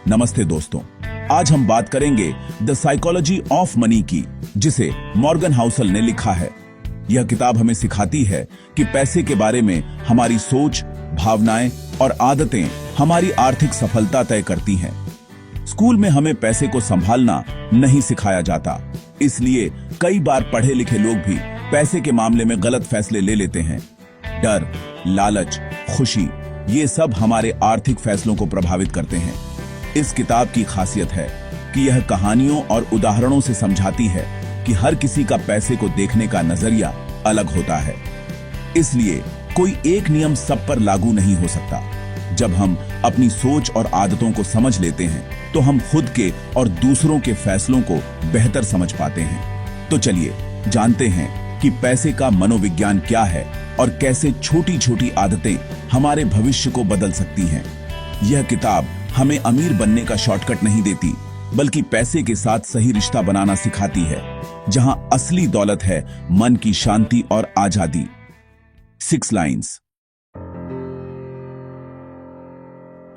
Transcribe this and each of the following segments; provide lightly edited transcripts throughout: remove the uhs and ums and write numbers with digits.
नमस्ते दोस्तों, आज हम बात करेंगे द साइकोलॉजी ऑफ मनी की, जिसे मॉर्गन हाउसल ने लिखा है। यह किताब हमें सिखाती है कि पैसे के बारे में हमारी सोच, भावनाएं और आदतें हमारी आर्थिक सफलता तय करती हैं। स्कूल में हमें पैसे को संभालना नहीं सिखाया जाता, इसलिए कई बार पढ़े लिखे लोग भी पैसे के मामले में गलत फैसले ले लेते हैं। डर, लालच, खुशी, ये सब हमारे आर्थिक फैसलों को प्रभावित करते हैं। इस किताब की खासियत है कि यह कहानियों और उदाहरणों से समझाती है कि हर किसी का पैसे को देखने का नजरिया अलग होता है, इसलिए कोई एक नियम सब पर लागू नहीं हो सकता। जब हम अपनी सोच और आदतों को समझ लेते हैं तो हम खुद के और दूसरों के फैसलों को बेहतर समझ पाते हैं। तो चलिए जानते हैं कि पैसे का मनोविज्ञान क्या है और कैसे छोटी छोटी आदतें हमारे भविष्य को बदल सकती हैं। यह किताब हमें अमीर बनने का शॉर्टकट नहीं देती, बल्कि पैसे के साथ सही रिश्ता बनाना सिखाती है, जहां असली दौलत है मन की शांति और आजादी। 6 लाइन्स।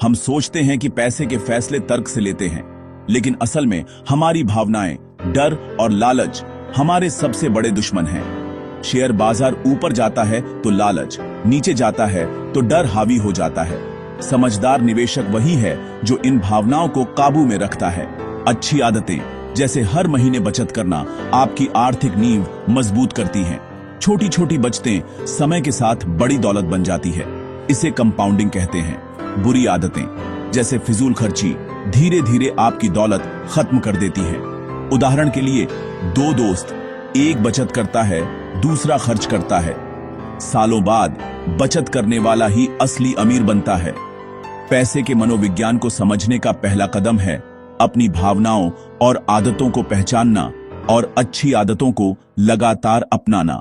हम सोचते हैं कि पैसे के फैसले तर्क से लेते हैं, लेकिन असल में हमारी भावनाएं, डर और लालच हमारे सबसे बड़े दुश्मन हैं। शेयर बाजार ऊपर जाता है तो लालच, नीचे जाता है तो डर हावी हो जाता है। समझदार निवेशक वही है जो इन भावनाओं को काबू में रखता है। अच्छी आदतें जैसे हर महीने बचत करना आपकी आर्थिक नींव मजबूत करती हैं। छोटी छोटी बचतें समय के साथ बड़ी दौलत बन जाती है, इसे कंपाउंडिंग कहते हैं। बुरी आदतें जैसे फिजूल खर्ची धीरे धीरे आपकी दौलत खत्म कर देती है। उदाहरण के लिए, 2 दोस्त, एक बचत करता है, दूसरा खर्च करता है। सालों बाद बचत करने वाला ही असली अमीर बनता है। पैसे के मनोविज्ञान को समझने का पहला कदम है अपनी भावनाओं और आदतों को पहचानना और अच्छी आदतों को लगातार अपनाना।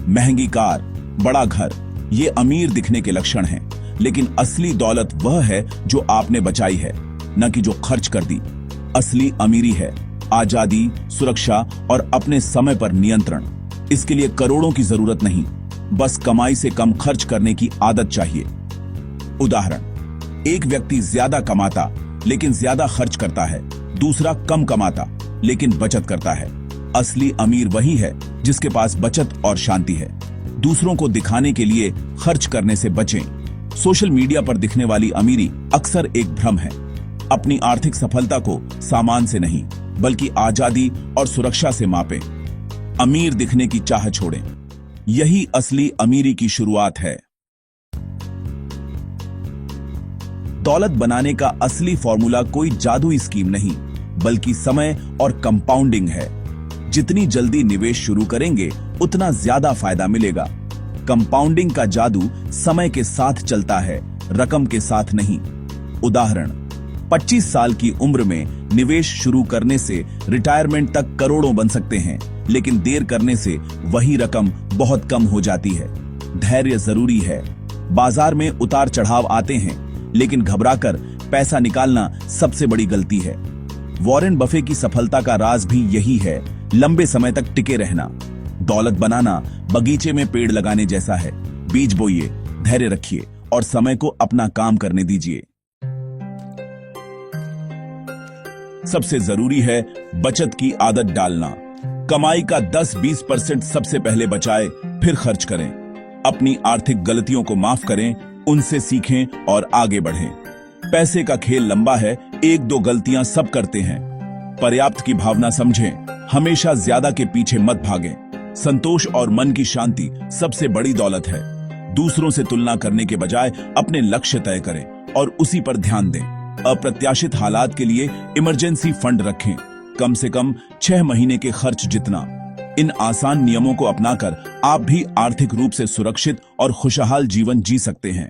महंगी कार, बड़ा घर, ये अमीर दिखने के लक्षण हैं, लेकिन असली दौलत वह है जो आपने बचाई है, न कि जो खर्च कर दी। असली अमीरी है आजादी, सुरक्षा और अपने समय पर नियंत्रण। इसके लिए करोड़ों की जरूरत नहीं, बस कमाई से कम खर्च करने की आदत चाहिए। उदाहरण, एक व्यक्ति ज्यादा कमाता लेकिन ज्यादा खर्च करता है, दूसरा कम कमाता लेकिन बचत करता है। असली अमीर वही है जिसके पास बचत और शांति है। दूसरों को दिखाने के लिए खर्च करने से बचें। सोशल मीडिया पर दिखने वाली अमीरी अक्सर एक भ्रम है। अपनी आर्थिक सफलता को सामान से नहीं, बल्कि आजादी और सुरक्षा से मापें। अमीर दिखने की चाह छोड़ें, यही असली अमीरी की शुरुआत है। दौलत बनाने का असली फॉर्मूला कोई जादुई स्कीम नहीं, बल्कि समय और कंपाउंडिंग है। जितनी जल्दी निवेश शुरू करेंगे, उतना ज्यादा फायदा मिलेगा। कंपाउंडिंग का जादू समय के साथ चलता है, रकम के साथ नहीं। उदाहरण, 25 साल की उम्र में निवेश शुरू करने से रिटायरमेंट तक करोड़ों बन सकते हैं, लेकिन देर करने से वही रकम बहुत कम हो जाती है। धैर्य जरूरी है। बाजार में उतार चढ़ाव आते हैं, लेकिन घबराकर पैसा निकालना सबसे बड़ी गलती है। वॉरेन बफे की सफलता का राज भी यही है, लंबे समय तक टिके रहना। दौलत बनाना बगीचे में पेड़ लगाने जैसा है। बीज बोइए, धैर्य रखिए और समय को अपना काम करने दीजिए। सबसे जरूरी है बचत की आदत डालना। कमाई का 10-20% सबसे पहले बचाएं, फिर खर्च करें। अपनी आर्थिक गलतियों को माफ करें, उनसे सीखें और आगे बढ़ें। पैसे का खेल लंबा है, 1-2 गलतियां सब करते हैं। पर्याप्त की भावना समझें, हमेशा ज्यादा के पीछे मत भागें। संतोष और मन की शांति सबसे बड़ी दौलत है। दूसरों से तुलना करने के बजाय अपने लक्ष्य तय करें और उसी पर ध्यान दें। अप्रत्याशित हालात के लिए इमरजेंसी फंड रखें, कम से कम 6 महीने के खर्च जितना। इन आसान नियमों को अपनाकर आप भी आर्थिक रूप से सुरक्षित और खुशहाल जीवन जी सकते हैं।